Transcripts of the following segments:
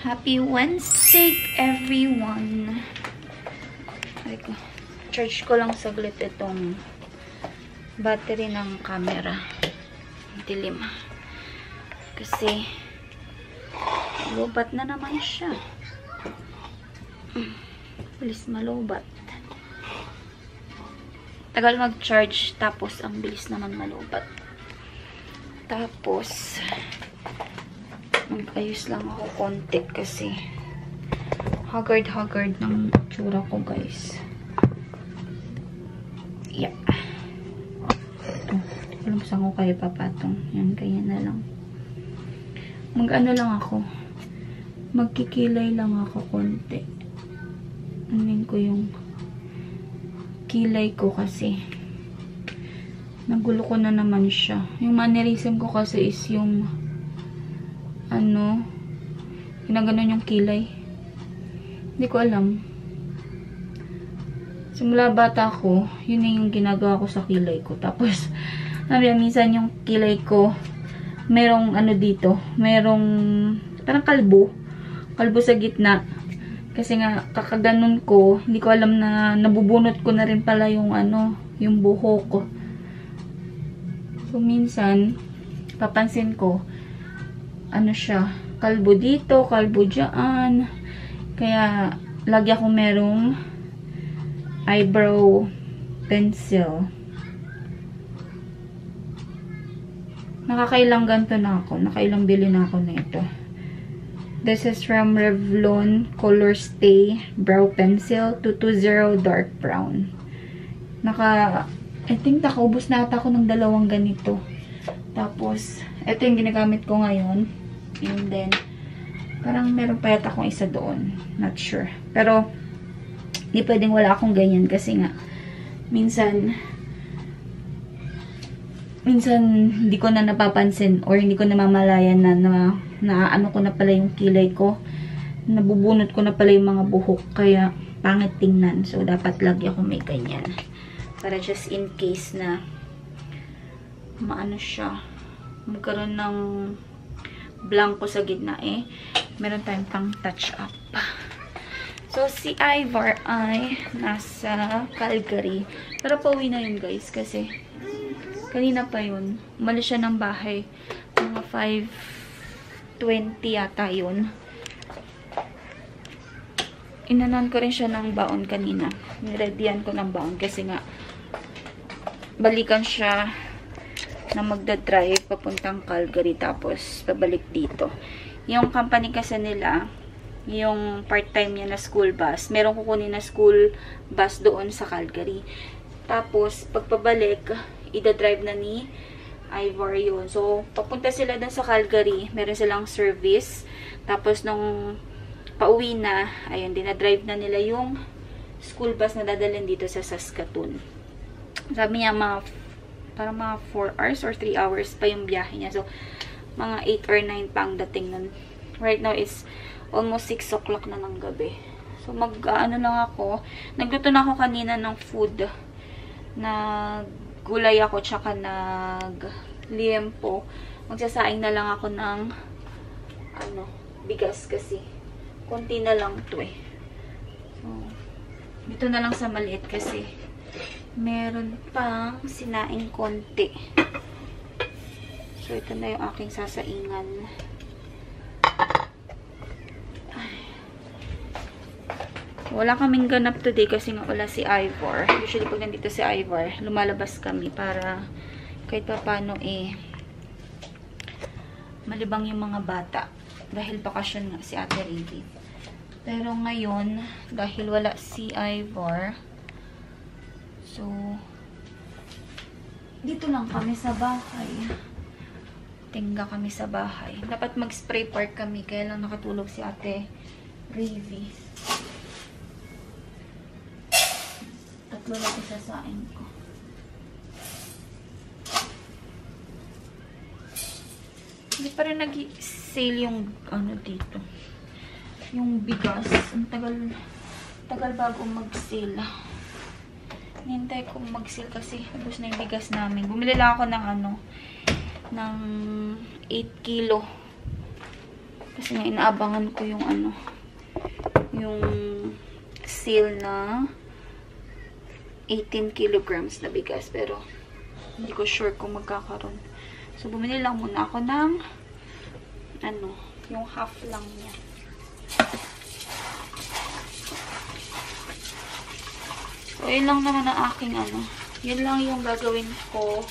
Happy Wednesday, everyone! Charge ko lang saglit itong battery ng camera. Dilim. Kasi, lubat na naman siya. Bilis malubat. Tagal mag-charge, tapos ang bilis naman malubat. Tapos, mag-ayos lang ako konti kasi haggard ng tsura ko, guys. Yeah. Alam saan ko kayo papatong. Yan, kaya na lang. Mag-ano lang ako. Magkikilay lang ako konti. Anin ko yung kilay ko kasi nagulo ko na naman siya. Yung mannerism ko kasi is yung ginaganon yung kilay. Hindi ko alam. Simula bata ko, yun na yung ginagawa ko sa kilay ko. Tapos, minsan yung kilay ko, merong dito, merong parang kalbo. Kalbo sa gitna. Kasi nga, kakaganon ko, hindi ko alam na nabubunot ko na rin pala yung yung buhok ko. So, minsan, papansin ko, siya, kalbo dito, kalbo dyan. Kaya, lagi ako merong eyebrow pencil. Nakakailang ganito na ako. Nakailang bili na ako na ito. This is from Revlon Color Stay Brow Pencil 220 Dark Brown. I think nakaubos na ata ako ng 2 ganito. Tapos, ito yung ginagamit ko ngayon. And then, parang meron pa yata akong isa doon. Not sure. Pero, hindi pwedeng wala akong ganyan kasi nga, minsan hindi ko na napapansin or hindi ko namamalayan na ano ko na pala yung kilay ko. Nabubunot ko na pala yung mga buhok. Kaya, pangit tingnan. So, dapat lagi ako may ganyan. Para just in case na siya, magkaroon ng blanco sa gitna meron tayong pang touch up. So, si Ivar ay nasa Calgary. Pero pauwi na yun, guys, kasi kanina pa yun. Umalis siya ng bahay. Mga 5:20 yata yun. Inanan ko rin siya ng baon kanina. Nireadyan ko ng baon kasi nga balikan siya na magdadrive papuntang Calgary tapos pabalik dito. Yung company kasi nila, yung part-time niya na school bus, merong kukunin na school bus doon sa Calgary. Tapos, pagpabalik, ida-drive na ni Ivar yun. So, papunta sila doon sa Calgary, meron silang service. Tapos, nung pauwi na, ayun, dinadrive na nila yung school bus na dadalhin dito sa Saskatoon. Sabi niya, parang mga 4 hours or 3 hours pa yung biyahe niya. So, mga 8 or 9 pa ang dating nun. Right now, it's almost 6 o'clock na ng gabi. So, ano lang ako, nagluto na ako kanina ng food. Naggulay ako, tsaka nagliempo. Magsasaing na lang ako ng, bigas kasi. Konti na lang to eh. So, dito na lang sa maliit kasi meron pang sinaing konti. So, ito na yung aking sasaingan. Wala kaming ganap today kasi nga wala si Ivor. Usually, pag nandito si Ivor, lumalabas kami para kahit pa paano malibang yung mga bata. Dahil bakasyon nga si Ate Ricky. Pero ngayon, dahil wala si Ivor, so, dito lang kami sa bahay. Tingga kami sa bahay. Dapat mag-spray park kami, kaya lang nakatulog si Ate Ricky. Tatlo lang isasain ko. Hindi pa rin nag-sale yung dito. Yung bigas. Ang tagal bago mag-sale. Nintay ko mag-sale kasi ubos na yung bigas namin. Bumili lang ako ng ng 8 kilo. Kasi nga inaabangan ko yung yung sale na 18 kilograms na bigas. Pero hindi ko sure kung magkakaroon. So, bumili lang muna ako ng yung half lang niya. So, yun lang naman ang aking yun lang yung gagawin ko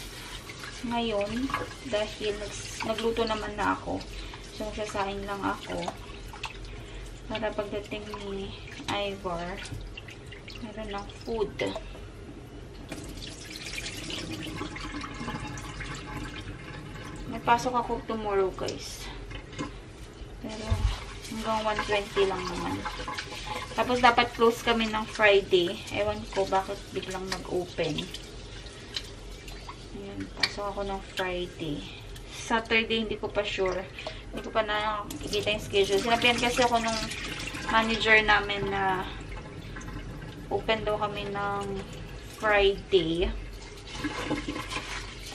ngayon dahil nagluto naman na ako. So, magsasaing lang ako para pagdating ni Ivor, meron ng food. Pasok ako tomorrow, guys. Pero, hanggang 1:20 lang naman. Tapos, dapat close kami ng Friday. Ewan ko bakit biglang nag-open. Ayan, pasok ako ng Friday. Saturday, hindi ko pa sure. Hindi ko pa nakikita yung schedule. Sinabihan kasi ako nung manager namin na open daw kami ng Friday.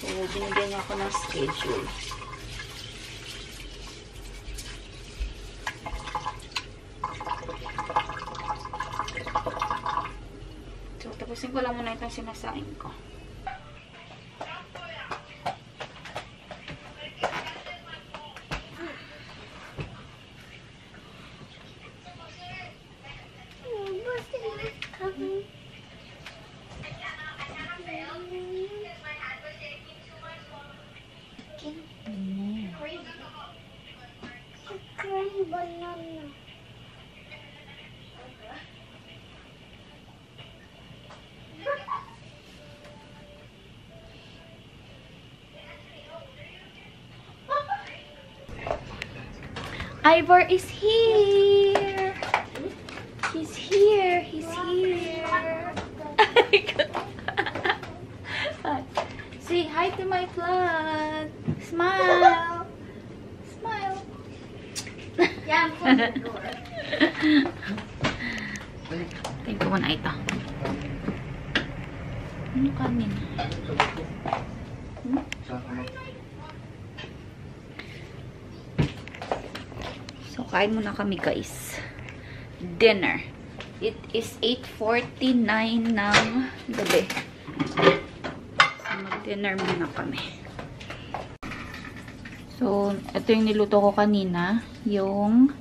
So, binigyan niya ako ng schedule. So, tapusin ko lang muna itong sinasain ko. Ivor is here! He's here! He's here! Say hi to my vlog! Smile! Smile! Yeah, I'm closing the door. Tingnan ko muna ito. Ano kanin? So, kain muna kami, guys. Dinner. It is 8:49 ng gabi. So, mag-dinner muna kami. So, ito yung niluto ko kanina. Yung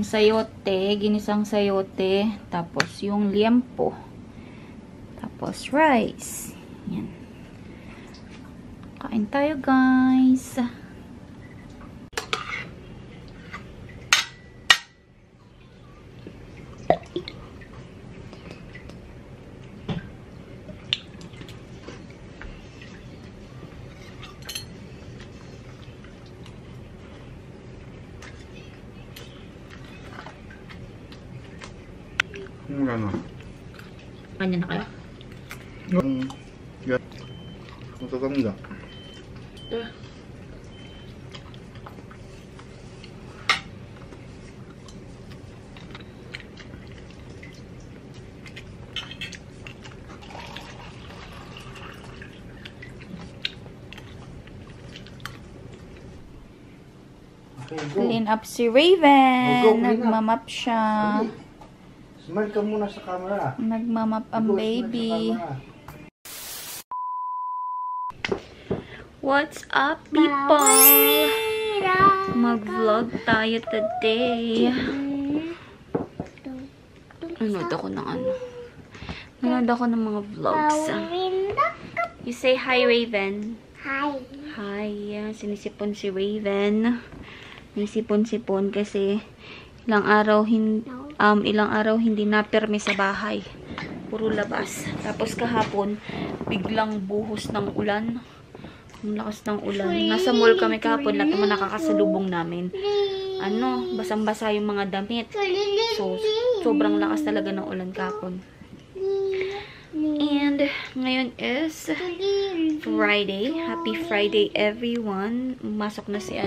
sayote, ginisang sayote. Tapos, yung liempo. Tapos, rice. Yan. Kain tayo, guys. Ano? Kanya na kayo? Yan. Matatanda. Okay, go. Clean up si Raven. Go, clean up. Nagmamap siya. Smile ka muna sa camera. Nagmamap ang Go, baby. smile sa camera. What's up, people? Mag-vlog tayo today. Nanood ako ng ano. Nanood ako ng mga vlogs. You say hi, Raven. Hi. Hi. Sinisipon si Raven. May sipon-sipon kasi ilang araw hindi napirmi sa bahay. Puro labas. Tapos kahapon, biglang buhos ng ulan. Ang lakas ng ulan. Nasa mall kami kahapon, lahat naman nakakasalubong namin. Ano, basang-basa yung mga damit. So, sobrang lakas talaga ng ulan kahapon. And, ngayon is Friday. Happy Friday, everyone. Masok na si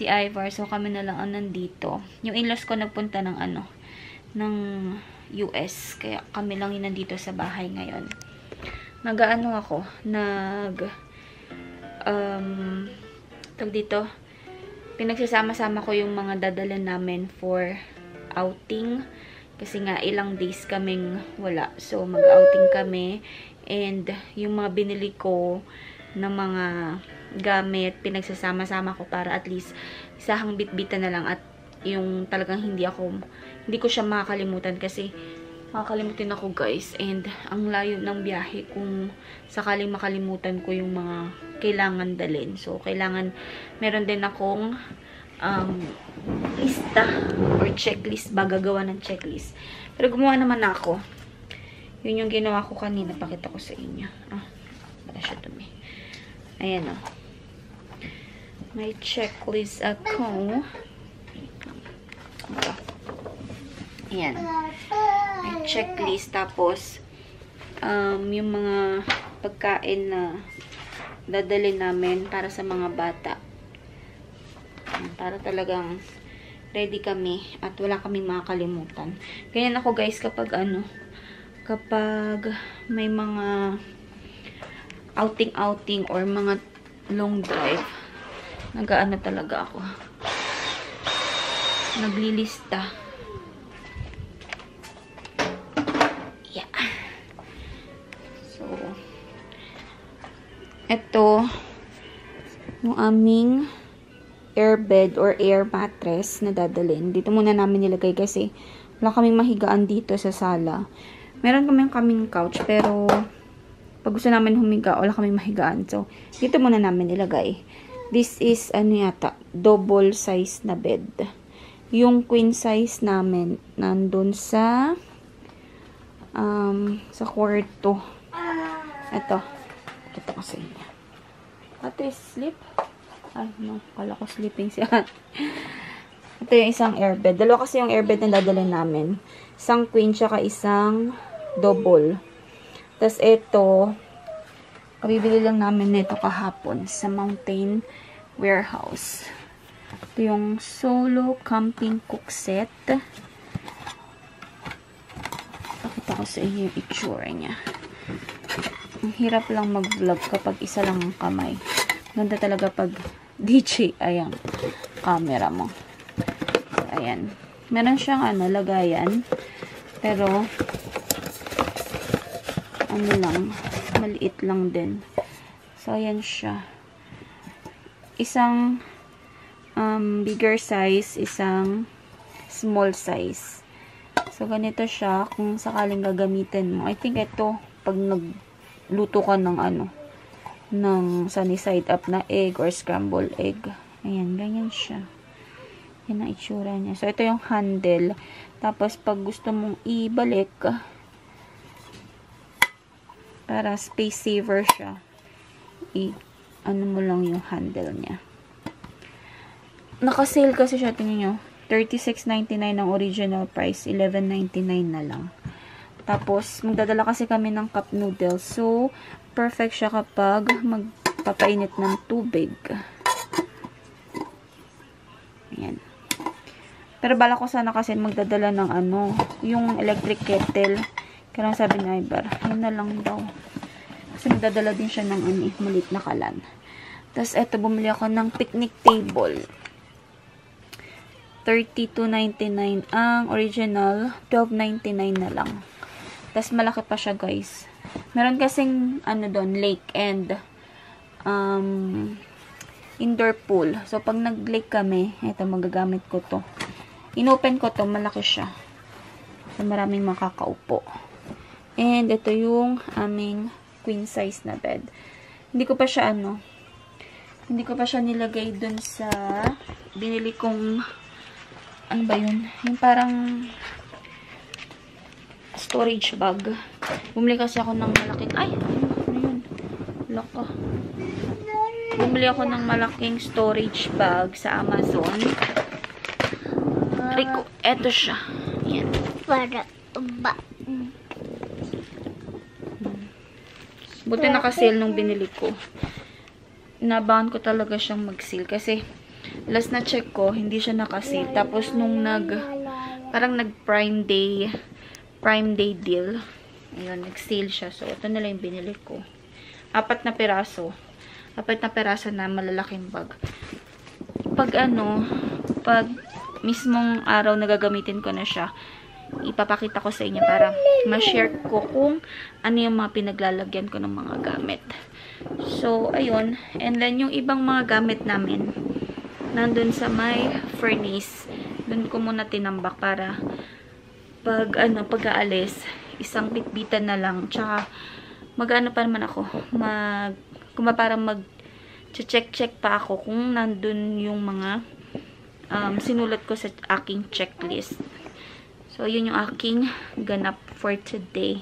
Ivar. So, kami na lang ang nandito. Yung in-laws ko nagpunta ng US. Kaya kami lang yung nandito sa bahay ngayon. Tag dito, pinagsasama-sama ko yung mga dadala namin for outing. Kasi nga, ilang days kaming wala. So, mag-outing kami. And, yung mga binili ko na mga gamit, pinagsasama-sama ko para at least isahang bitbitan na lang. At yung talagang hindi ko siya makakalimutan kasi makakalimutin ako, guys. And, ang layo ng biyahe kung sakaling makalimutan ko yung mga kailangan dalhin. So, meron din akong lista or checklist, gagawa ng checklist. Pero gumawa naman ako. Yun yung ginawa ko kanina. Pakita ko sa inyo. Wala siya dumi. Ayan o. May checklist ako. Ayan. May checklist. Tapos, yung mga pagkain na dadalhin namin para sa mga bata. Para talagang ready kami at wala kaming makakalimutan. Ganyan ako, guys, kapag may mga outing or mga long drive, talaga ako. Naglilista. Yeah. So, ito yung aming airbed or air mattress na dadalhin. Dito muna namin nilagay kasi wala kaming mahigaan dito sa sala. Meron kaming couch pero pag gusto namin humiga, wala kaming mahigaan. So, dito muna namin nilagay. This is, double size na bed. Yung queen size namin, nandun sa kwarto. Ito. Ito ko sa inyo. Ito is sleep. Ay, no. Kala ko sleeping siya. Ito yung isang airbed. Dalawa kasi yung airbed na dadalhin namin. Isang queen, tsaka isang double. Tapos ito, kabibili lang namin nito kahapon sa Mountain Warehouse. Ito yung solo camping cook set. Pakita ko sa inyo yung itsura niya. Ang hirap lang mag-vlog kapag isa lang ang kamay. Ganda talaga pag DJI ang camera mo. Ayan. Meron siyang lagayan. Pero maliit lang din. So, ayan siya. Isang bigger size, isang small size. So, ganito siya kung sakaling gagamitin mo. I think ito, pag nagluto ka ng ng sunny side up na egg or scrambled egg. Ayan, ganyan siya. Yan ang itsura niya. So, ito yung handle. Tapos, pag gusto mong ibalik, para space saver siya, mo lang yung handle niya. Naka-sale kasi siya, tingnan nyo. $36.99 ang original price, $11.99 na lang. Tapos, magdadala kasi kami ng cup noodles. So, perfect siya kapag magpapainit ng tubig. Ayan. Pero bala ko sana kasi magdadala ng yung electric kettle. Kaya sabi ni Ibar, yun na lang daw. Kasi magdadala din siya ng maliit na kalan. Tapos, eto, bumili ako ng picnic table. $32.99 ang original, $12.99 na lang. Tapos, malaki pa siya, guys. Meron kasing, doon, lake and indoor pool. So, pag nag-lake kami, eto, magagamit ko to. Inopen ko to, malaki siya. So, maraming makakaupo. And, ito yung aming queen size na bed. Hindi ko pa siya, hindi ko pa siya nilagay dun sa binili kong ano ba yun? Yung parang storage bag. Bumili kasi ako ng malaking ano yun? Loko. Bumili ako ng malaking storage bag sa Amazon. Rico, eto siya. Yan. Buti naka-sale nung binili ko. Inabahan ko talaga siyang mag-sale kasi last na check ko, hindi siya naka-sale. Tapos nung parang nag-prime day deal, ayun, nag-sale siya. So, ito na lang yung binili ko. 4 na piraso na malalaking bag. Pag mismong araw na gagamitin ko na siya, ipapakita ko sa inyo para ma-share ko kung ano yung mga pinaglalagyan ko ng mga gamit. So, ayun. And then, yung ibang mga gamit namin, nandun sa my furnace. Doon ko muna tinambak para pag-aalis, isang bitbitan na lang. Tsaka, mag-ano pa naman ako, parang mag-check pa ako kung nandun yung mga sinulat ko sa aking checklist. So, yun yung aking ganap for today.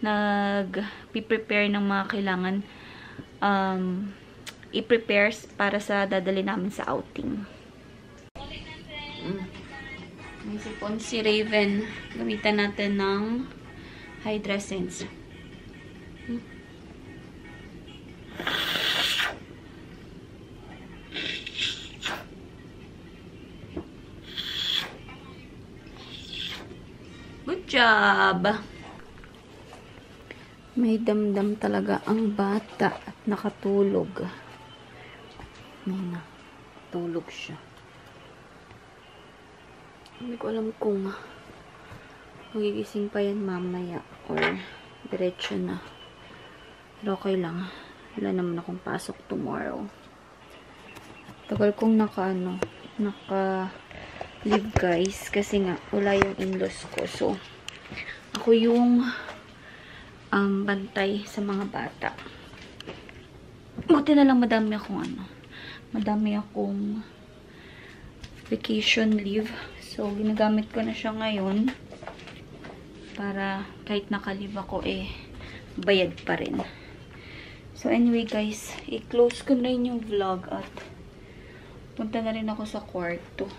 Nag-prepare ng mga kailangan i-prepare para sa dadali namin sa outing. May sipon si Raven. Gamitan natin ng Hydra Sense. Good job! May damdam talaga ang bata at nakatulog. Ayan na. Tulog siya. Hindi ko alam kung magigising pa yan mamaya or diretso na. Pero okay lang. Wala naman akong pasok tomorrow. Tagal kong naka-live guys. Kasi nga, wala yung in-laws ko. So, ako yung bantay sa mga bata. Buti na lang madami akong vacation leave. So, ginagamit ko na siya ngayon para kahit naka-leave ako bayad pa rin. So, anyway guys, i-close ko na rin yung vlog at punta na rin ako sa kwarto.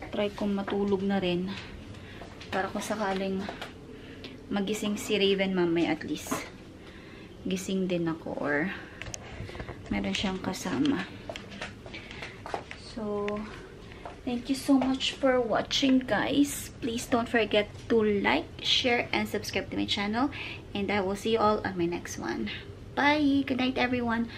Try kong matulog na rin para kung sakaling magising si Raven mamaya, at least gising din ako or meron siyang kasama. So, thank you so much for watching, guys. Please don't forget to like, share, and subscribe to my channel. And I will see you all on my next one. Bye! Good night, everyone.